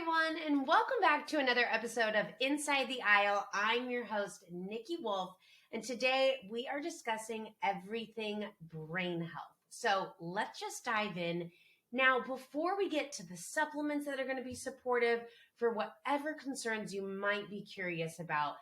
everyone, and welcome back to another episode of Inside the Aisle. I'm your host, Nikki Wolf, and today we are discussing everything brain health. So let's just dive in. Now, before we get to the supplements that are going to be supportive for whatever concerns you might be curious about,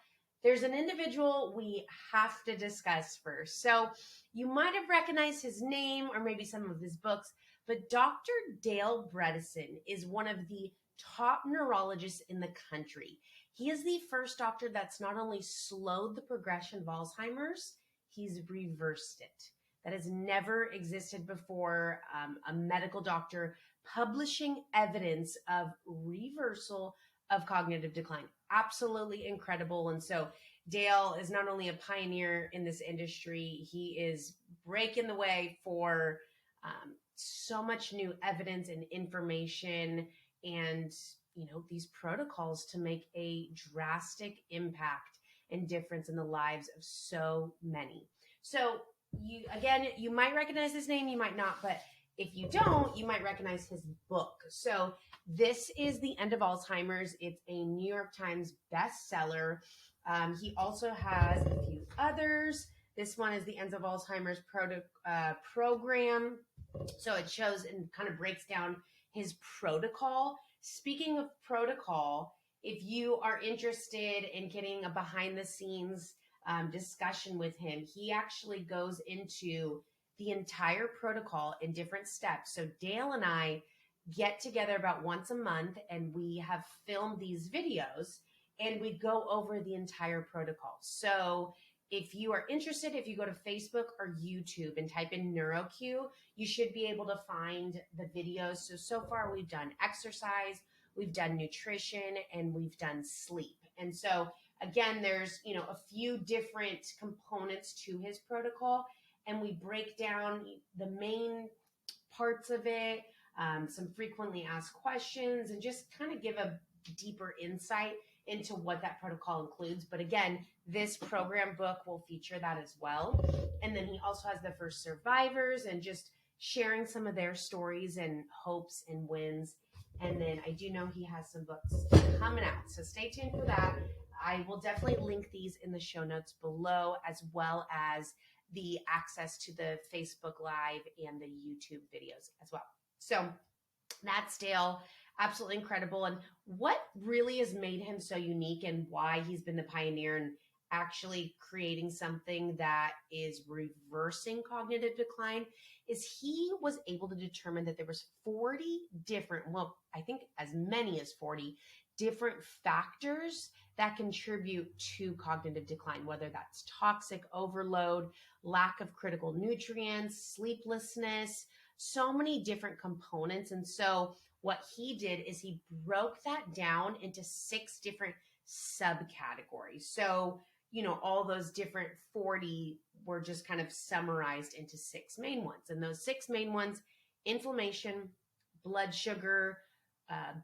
there's an individual we have to discuss first. So you might have recognized his name or maybe some of his books, but Dr. Dale Bredesen is one of the top neurologists in the country. He is the first doctor that's not only slowed the progression of Alzheimer's, he's reversed it. That has never existed before. A medical doctor publishing evidence of reversal of cognitive decline. Absolutely incredible. And so Dale is not only a pioneer in this industry, he is breaking the way for so much new evidence and information and, these protocols to make a drastic impact and difference in the lives of so many. So you might recognize his name, you might not, but if you don't, you might recognize his book. So this is The End of Alzheimer's. It's a New York Times bestseller. He also has a few others. This one is The End of Alzheimer's program. So it shows and kind of breaks down his protocol. Speaking of protocol, if you are interested in getting a behind the scenes discussion with him, he actually goes into the entire protocol in different steps. So Dale and I get together about once a month and we have filmed these videos and we go over the entire protocol. So if you are interested, if you go to Facebook or YouTube and type in NeuroQ, you should be able to find the videos. So far we've done exercise, we've done nutrition, and we've done sleep. And so again, there's, a few different components to his protocol, and we break down the main parts of it, some frequently asked questions, and just kind of give a deeper insight into what that protocol includes. But again, this program book will feature that as well. And then he also has the first survivors and just sharing some of their stories and hopes and wins. And then I do know he has some books coming out, so stay tuned for that. I will definitely link these in the show notes below, as well as the access to the Facebook Live and the YouTube videos as well. So that's Dale. Absolutely incredible. And what really has made him so unique and why he's been the pioneer in actually creating something that is reversing cognitive decline is he was able to determine that there was 40 different, I think as many as 40 different factors that contribute to cognitive decline, whether that's toxic overload, lack of critical nutrients, sleeplessness, so many different components. And so what he did is he broke that down into 6 different subcategories. So, all those different 40 were just kind of summarized into 6 main ones. And those 6 main ones: inflammation, blood sugar,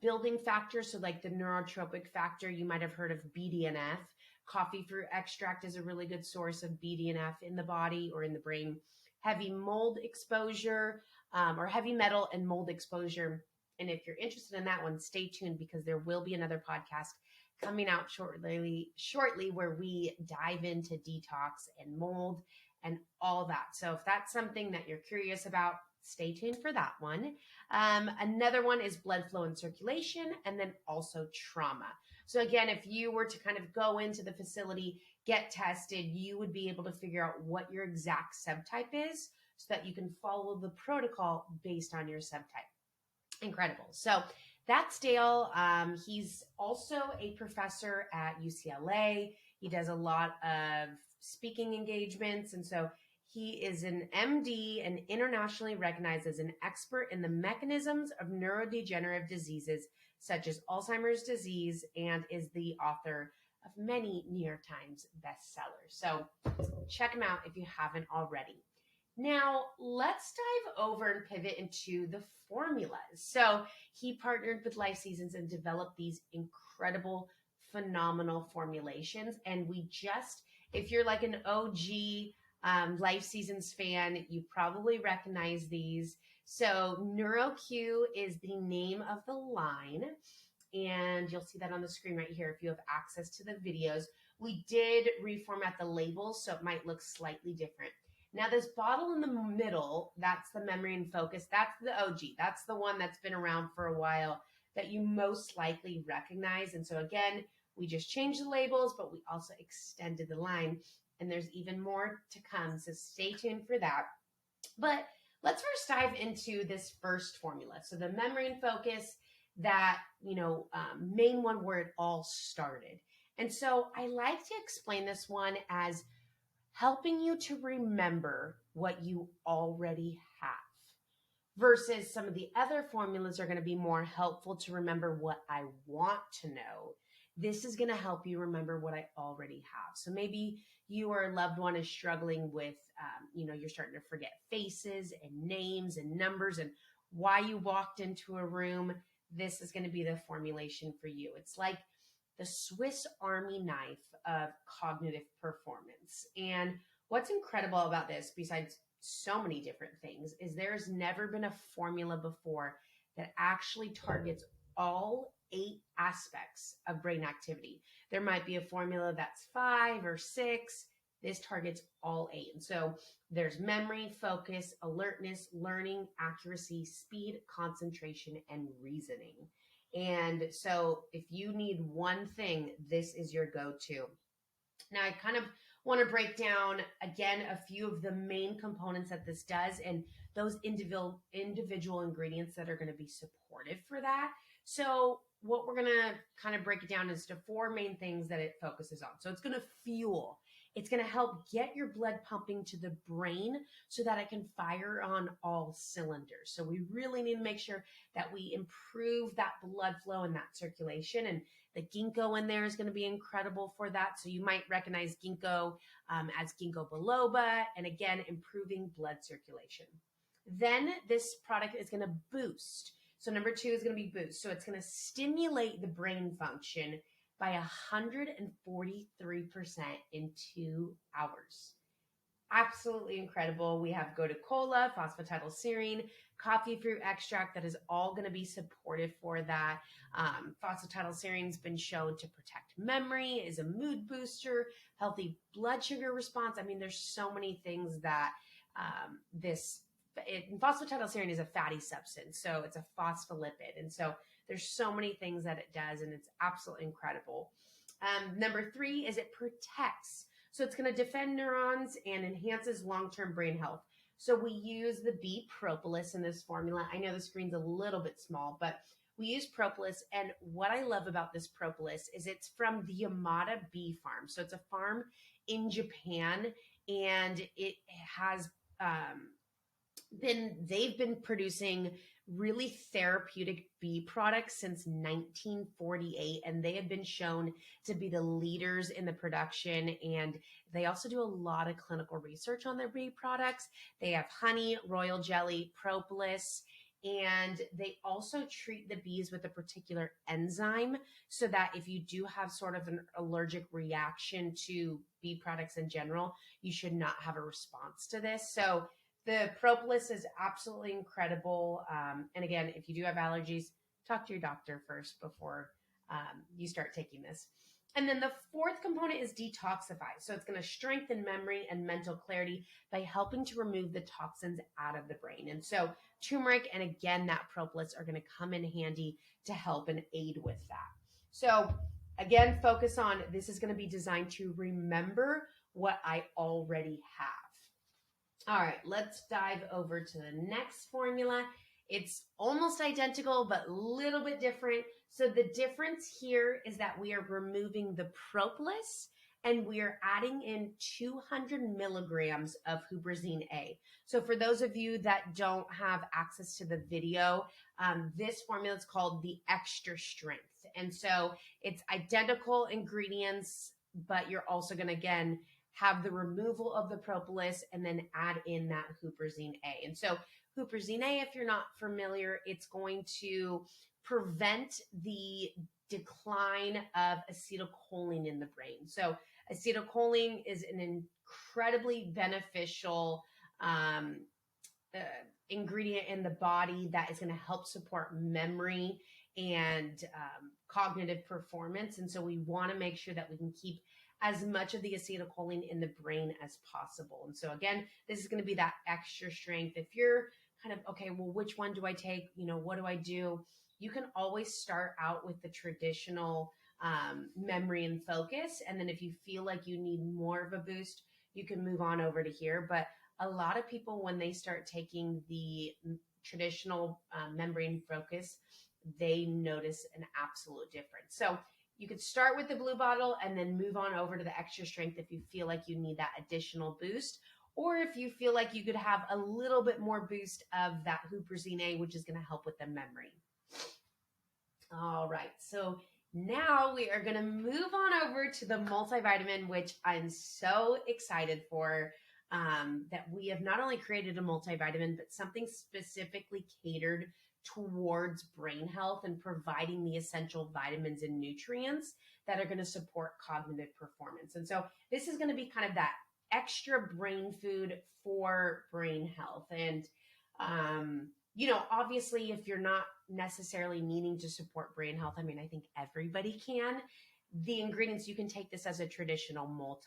building factors. So like the neurotropic factor, you might have heard of BDNF. Coffee fruit extract is a really good source of BDNF in the body or in the brain. Heavy mold exposure, or heavy metal and mold exposure. And if you're interested in that one, stay tuned because there will be another podcast coming out shortly where we dive into detox and mold and all that. So if that's something that you're curious about, stay tuned for that one. Another one is blood flow and circulation, and then also trauma. So again, if you were to kind of go into the facility, get tested, you would be able to figure out what your exact subtype is so that you can follow the protocol based on your subtype. Incredible. So that's Dale. He's also a professor at UCLA. He does a lot of speaking engagements. And so he is an MD and internationally recognized as an expert in the mechanisms of neurodegenerative diseases such as Alzheimer's disease, and is the author of many New York Times bestsellers. So check him out if you haven't already. Now, let's dive over and pivot into the formulas. So he partnered with Life Seasons and developed these incredible, phenomenal formulations. And if you're like an OG Life Seasons fan, you probably recognize these. So NeuroQ is the name of the line. and you'll see that on the screen right here if you have access to the videos. We did reformat the labels, so it might look slightly different. Now this bottle in the middle, that's the Memory and Focus. That's the OG. That's the one that's been around for a while that you most likely recognize. And so again, we just changed the labels, but we also extended the line, and there's even more to come. So stay tuned for that. But let's first dive into this first formula. So the Memory and Focus, that, main one where it all started. And so I like to explain this one as helping you to remember what you already have, versus some of the other formulas are going to be more helpful to remember what I want to know. This is going to help you remember what I already have. So maybe you or a loved one is struggling with, you're starting to forget faces and names and numbers and why you walked into a room. This is going to be the formulation for you. It's like the Swiss Army knife of cognitive performance. And what's incredible about this, besides so many different things, is there's never been a formula before that actually targets all 8 aspects of brain activity. There might be a formula that's 5 or 6. This targets all 8. And so there's memory, focus, alertness, learning, accuracy, speed, concentration, and reasoning. And so if you need one thing, this is your go-to. Now, I kind of want to break down, again, a few of the main components that this does and those individual ingredients that are going to be supportive for that. So what we're going to kind of break it down is to 4 main things that it focuses on. So it's going to fuel. It's going to help get your blood pumping to the brain so that it can fire on all cylinders. So we really need to make sure that we improve that blood flow and that circulation. And the ginkgo in there is going to be incredible for that. So you might recognize ginkgo as ginkgo biloba, and again, improving blood circulation. Then this product is going to boost. So number 2 is going to be boost. So it's going to stimulate the brain function by 143% in 2 hours. Absolutely incredible. We have gotu kola, phosphatidylserine, coffee fruit extract that is all going to be supportive for that. Phosphatidylserine has been shown to protect memory, is a mood booster, healthy blood sugar response. I mean, there's so many things that phosphatidylserine is a fatty substance, so it's a phospholipid. And so there's so many things that it does, and it's absolutely incredible. Number 3 is it protects. So it's going to defend neurons and enhances long-term brain health. So we use the bee propolis in this formula. I know the screen's a little bit small, but we use propolis. And what I love about this propolis is it's from the Yamada Bee Farm. So it's a farm in Japan, and it has they've been producing really therapeutic bee products since 1948, and they have been shown to be the leaders in the production. And they also do a lot of clinical research on their bee products. They have honey, royal jelly, propolis, and they also treat the bees with a particular enzyme so that if you do have sort of an allergic reaction to bee products in general, you should not have a response to this. So the propolis is absolutely incredible. And again, if you do have allergies, talk to your doctor first before you start taking this. And then the 4th component is detoxify. So it's going to strengthen memory and mental clarity by helping to remove the toxins out of the brain. And so turmeric and again, that propolis are going to come in handy to help and aid with that. So again, focus on, this is going to be designed to remember what I already have. All right, let's dive over to the next formula. It's almost identical, but a little bit different. So the difference here is that we are removing the propolis and we are adding in 200 milligrams of huperzine A. So for those of you that don't have access to the video, this formula is called the extra strength. And so it's identical ingredients, but you're also going to, again, have the removal of the propolis and then add in that huperzine A. And so huperzine A, if you're not familiar, it's going to prevent the decline of acetylcholine in the brain. So acetylcholine is an incredibly beneficial ingredient in the body that is going to help support memory and cognitive performance. And so we want to make sure that we can keep as much of the acetylcholine in the brain as possible. And so again, this is going to be that extra strength. If you're kind of, okay, well, which one do I take? What do I do? You can always start out with the traditional memory and focus. And then if you feel like you need more of a boost, you can move on over to here. But a lot of people, when they start taking the traditional memory and focus, they notice an absolute difference. So you could start with the blue bottle and then move on over to the extra strength if you feel like you need that additional boost, or if you feel like you could have a little bit more boost of that huperzine A, which is going to help with the memory. All right, so now we are going to move on over to the multivitamin, which I'm so excited for, that we have not only created a multivitamin, but something specifically catered towards brain health and providing the essential vitamins and nutrients that are going to support cognitive performance. And so this is going to be kind of that extra brain food for brain health. And, obviously, if you're not necessarily needing to support brain health, I mean, I think everybody can. The ingredients, you can take this as a traditional multi.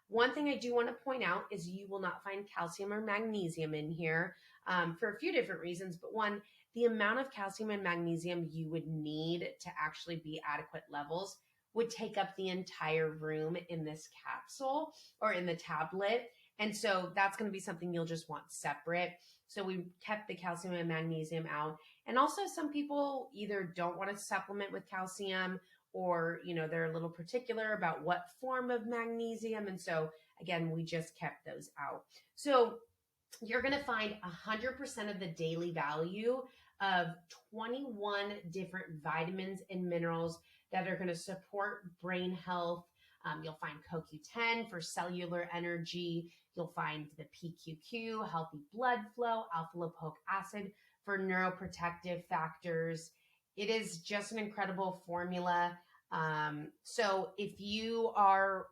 One thing I do want to point out is you will not find calcium or magnesium in here for a few different reasons. But one, the amount of calcium and magnesium you would need to actually be adequate levels would take up the entire room in this capsule or in the tablet. And so that's going to be something you'll just want separate. So we kept the calcium and magnesium out. And also some people either don't want to supplement with calcium, or, they're a little particular about what form of magnesium. And so again, we just kept those out. So you're going to find 100% of the daily value of 21 different vitamins and minerals that are going to support brain health. You'll find CoQ10 for cellular energy. You'll find the PQQ, healthy blood flow, alpha lipoic acid for neuroprotective factors. It is just an incredible formula. So if you are,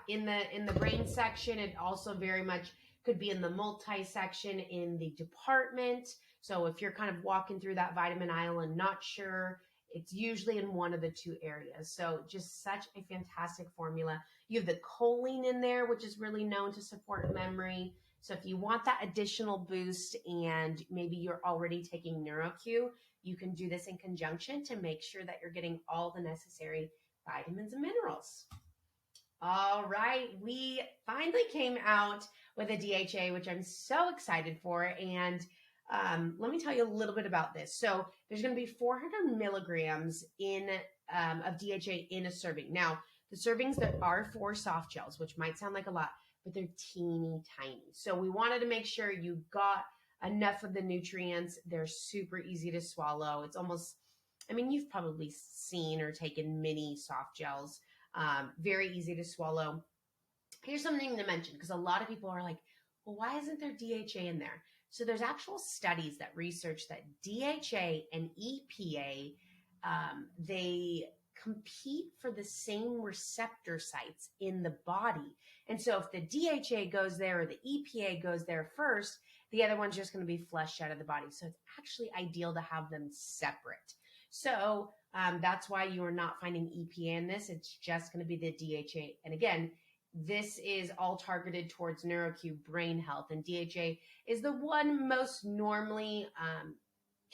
in the brain section, it also very much could be in the multi section in the department. So if you're kind of walking through that vitamin aisle and not sure, it's usually in one of the two areas. So just such a fantastic formula. You have the choline in there, which is really known to support memory. So if you want that additional boost and maybe you're already taking NeuroQ, you can do this in conjunction to make sure that you're getting all the necessary vitamins and minerals. All right, we finally came out with a DHA, which I'm so excited for. And let me tell you a little bit about this. So there's going to be 400 milligrams of DHA in a serving. Now, the servings that are for soft gels, which might sound like a lot, but they're teeny tiny. So we wanted to make sure you got enough of the nutrients. They're super easy to swallow. It's almost, you've probably seen or taken mini soft gels. Very easy to swallow. Here's something to mention, because a lot of people are like, well, why isn't there DHA in there? So there's actual studies that research that DHA and EPA, they compete for the same receptor sites in the body. And so if the DHA goes there or the EPA goes there first, the other one's just going to be flushed out of the body. So it's actually ideal to have them separate. So that's why you are not finding EPA in this. It's just going to be the DHA. And again, this is all targeted towards NeuroQ brain health, and DHA is the one most normally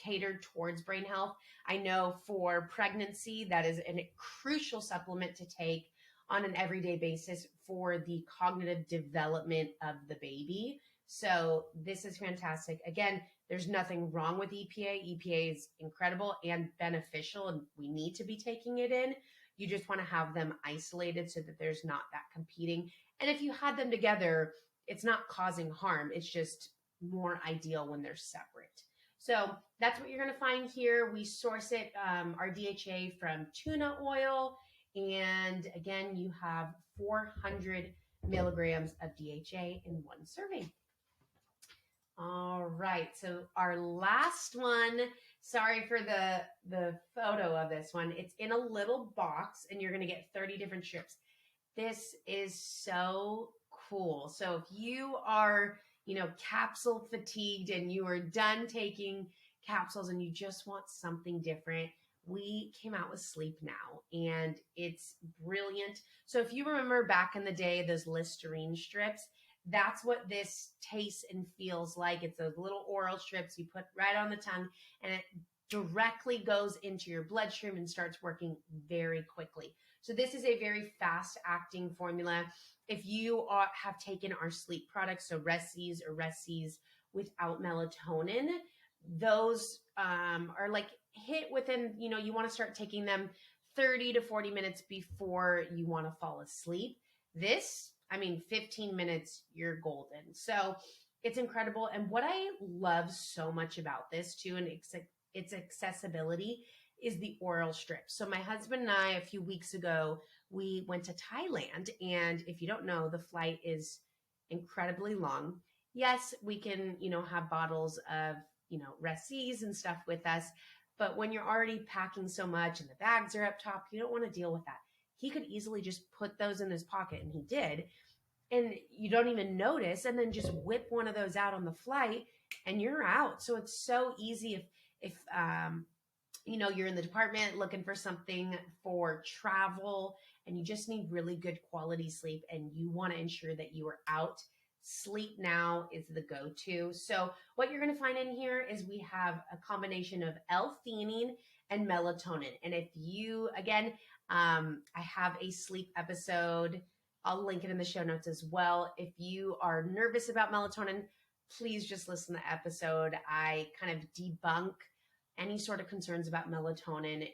catered towards brain health. I know for pregnancy, that is a crucial supplement to take on an everyday basis for the cognitive development of the baby. So this is fantastic. Again, there's nothing wrong with EPA. EPA is incredible and beneficial, and we need to be taking it in. You just want to have them isolated so that there's not that competing. And if you had them together, it's not causing harm. It's just more ideal when they're separate. So that's what you're going to find here. We source it, our DHA, from tuna oil. And again, you have 400 milligrams of DHA in one serving. All right, so our last one, sorry for the photo of this one. It's in a little box, and you're going to get 30 different strips. This is so cool. So if you are, capsule fatigued and you are done taking capsules and you just want something different, we came out with Sleep Now, and it's brilliant. So if you remember back in the day, those Listerine strips, that's what this tastes and feels like. It's those little oral strips you put right on the tongue, and it directly goes into your bloodstream and starts working very quickly. So this is a very fast acting formula. If you have taken our sleep products, so Resties or Resties without melatonin, those are like hit within, you want to start taking them 30 to 40 minutes before you want to fall asleep. This, 15 minutes, you're golden. So it's incredible. And what I love so much about this too, and its accessibility, is the oral strip. So my husband and I, a few weeks ago, we went to Thailand. And if you don't know, the flight is incredibly long. Yes, we can, have bottles of, Resties and stuff with us. But when you're already packing so much and the bags are up top, you don't want to deal with that. He could easily just put those in his pocket, and he did. And you don't even notice, and then just whip one of those out on the flight and you're out. So it's so easy if you're in the department looking for something for travel and you just need really good quality sleep and you want to ensure that you are out. Sleep Now is the go-to. So what you're going to find in here is we have a combination of L-theanine and melatonin. And if you, again, I have a sleep episode. I'll link it in the show notes as well. If you are nervous about melatonin, please just listen to the episode. I kind of debunk any sort of concerns about melatonin.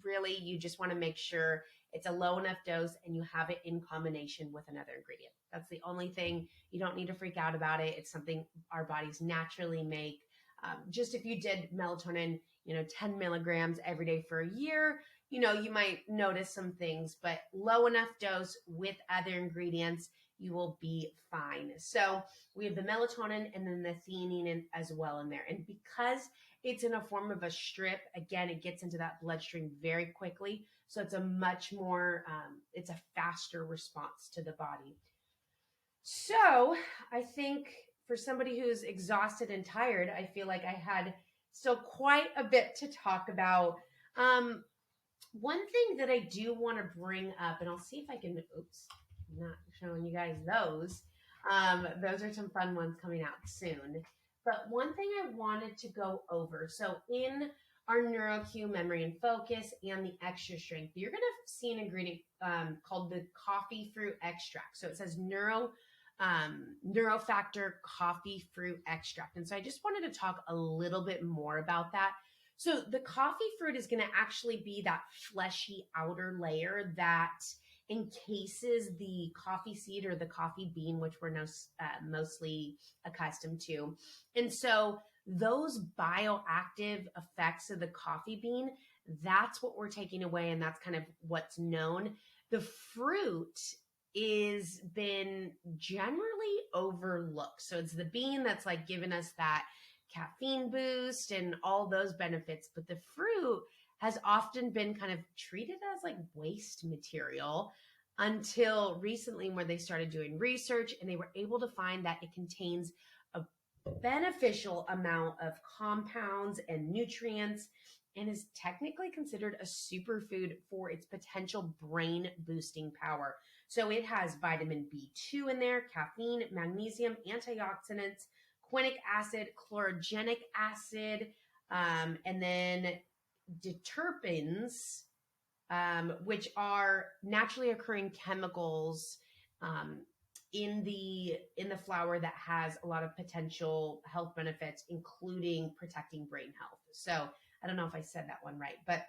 Really, you just want to make sure it's a low enough dose and you have it in combination with another ingredient. That's the only thing. You don't need to freak out about it. It's something our bodies naturally make. Just if you did melatonin, 10 milligrams every day for a year, you might notice some things, but low enough dose with other ingredients, you will be fine. So we have the melatonin and then the theanine as well in there. And because it's in a form of a strip, again, it gets into that bloodstream very quickly. So it's a much more, it's a faster response to the body. So I think for somebody who's exhausted and tired, I feel like I had still quite a bit to talk about. One thing that I do want to bring up, and I'll see if I can, I'm not showing you guys those. Those are some fun ones coming out soon. But one thing I wanted to go over, so in our NeuroQ Memory and Focus and the Extra Strength, you're going to see an ingredient called the coffee fruit extract. So it says Neurofactor coffee fruit extract. And so I just wanted to talk a little bit more about that. So the coffee fruit is going to actually be that fleshy outer layer that encases the coffee seed or the coffee bean, which we're mostly accustomed to. And so those bioactive effects of the coffee bean, that's what we're taking away, and that's kind of what's known. The fruit is been generally overlooked. So it's the bean that's like giving us that caffeine boost and all those benefits, but the fruit has often been kind of treated as like waste material until recently, where they started doing research and they were able to find that it contains a beneficial amount of compounds and nutrients and is technically considered a superfood for its potential brain boosting power. So it has vitamin B2 in there, caffeine, magnesium, antioxidants, quinic acid, chlorogenic acid, and then diterpenes, which are naturally occurring chemicals in the flower that has a lot of potential health benefits, including protecting brain health. So I don't know if I said that one right, but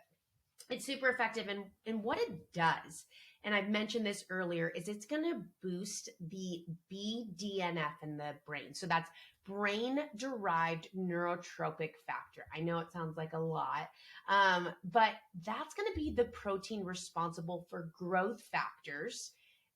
it's super effective. And what it does, and I've mentioned this earlier, is it's going to boost the BDNF in the brain. So that's brain-derived neurotrophic factor. I know it sounds like a lot, but that's going to be the protein responsible for growth factors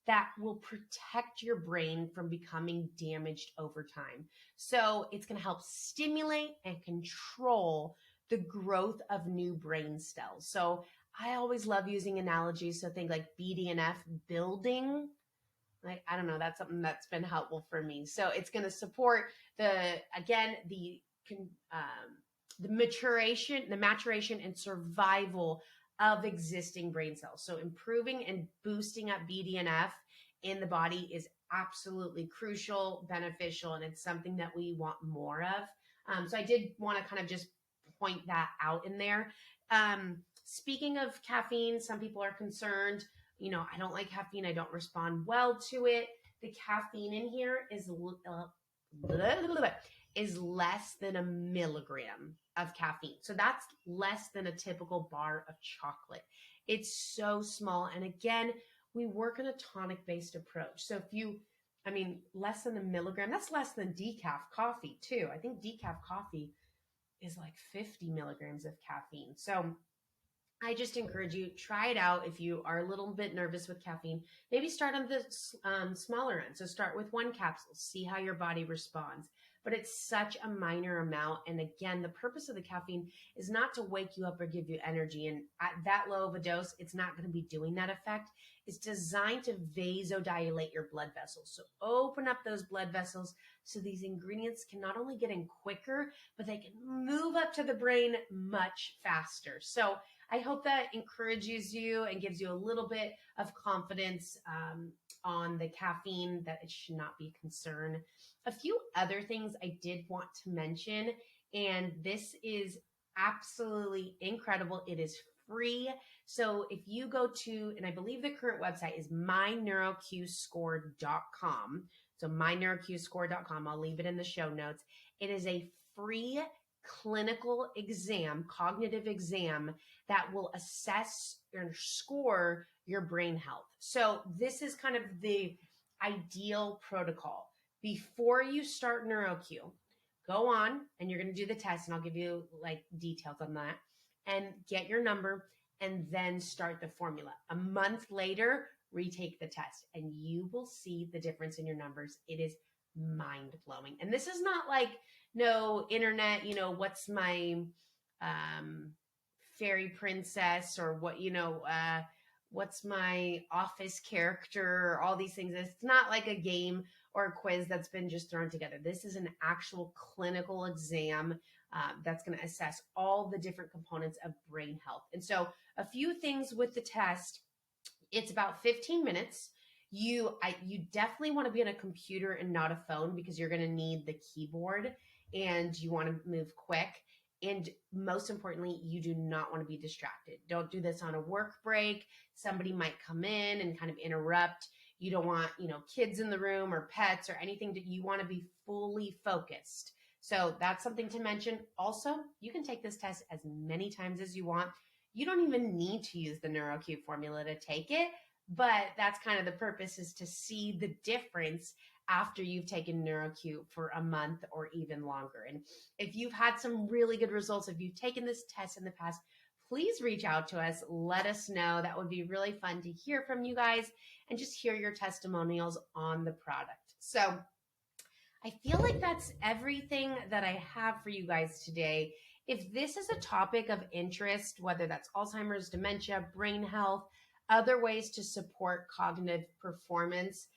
that will protect your brain from becoming damaged over time. So it's going to help stimulate and control the growth of new brain cells. So I always love using analogies. So think like BDNF building. Like, I don't know, that's something that's been helpful for me. So it's going to support the the maturation and survival of existing brain cells. So improving and boosting up BDNF in the body is absolutely crucial, beneficial, and it's something that we want more of. So I did want to kind of just point that out in there. Speaking of caffeine, some people are concerned, I don't like caffeine. I don't respond well to it. The caffeine in here is less than a milligram of caffeine. So that's less than a typical bar of chocolate. It's so small. And again, we work on a tonic-based approach. So less than a milligram, that's less than decaf coffee too. I think decaf coffee is like 50 milligrams of caffeine. So I just encourage you, try it out. If you are a little bit nervous with caffeine, maybe start on the smaller end. So start with one capsule, see how your body responds. But it's such a minor amount. And again, the purpose of the caffeine is not to wake you up or give you energy. And at that low of a dose, it's not going to be doing that effect. It's designed to vasodilate your blood vessels. So open up those blood vessels so these ingredients can not only get in quicker, but they can move up to the brain much faster. So I hope that encourages you and gives you a little bit of confidence on the caffeine, that it should not be a concern. A few other things I did want to mention, and this is absolutely incredible. It is free. So if you go to, and I believe the current website is myneuroqscore.com. So myneuroqscore.com. I'll leave it in the show notes. It is a free clinical exam, cognitive exam, that will assess and score your brain health. So this is kind of the ideal protocol. Before you start NeuroQ, go on and you're going to do the test, and I'll give you like details on that, and get your number, and then start the formula. A month later, retake the test, and you will see the difference in your numbers. It is mind-blowing. And this is not like no internet, what's my fairy princess, or what's my office character, or all these things. It's not like a game or a quiz that's been just thrown together. This is an actual clinical exam that's going to assess all the different components of brain health. And so a few things with the test. It's about 15 minutes. You definitely want to be on a computer and not a phone, because you're going to need the keyboard and you want to move quick. And most importantly, you do not want to be distracted. Don't do this on a work break. Somebody might come in and kind of interrupt. You don't want, kids in the room or pets or anything. That you want to be fully focused. So that's something to mention. Also, you can take this test as many times as you want. You don't even need to use the NeuroQ formula to take it, but that's kind of the purpose, is to see the difference after you've taken NeuroQ for a month or even longer. And if you've had some really good results, if you've taken this test in the past, please reach out to us. Let us know. That would be really fun to hear from you guys and just hear your testimonials on the product. So I feel like that's everything that I have for you guys today. If this is a topic of interest, whether that's Alzheimer's, dementia, brain health, other ways to support cognitive performance,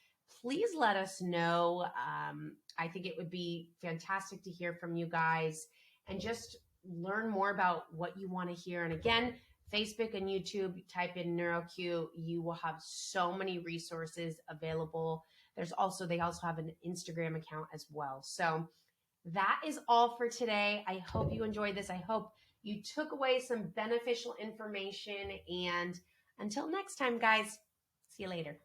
please let us know. I think it would be fantastic to hear from you guys and just learn more about what you want to hear. And again, Facebook and YouTube, type in NeuroQ, you will have so many resources available. They also have an Instagram account as well. So that is all for today. I hope you enjoyed this. I hope you took away some beneficial information. And until next time, guys, see you later.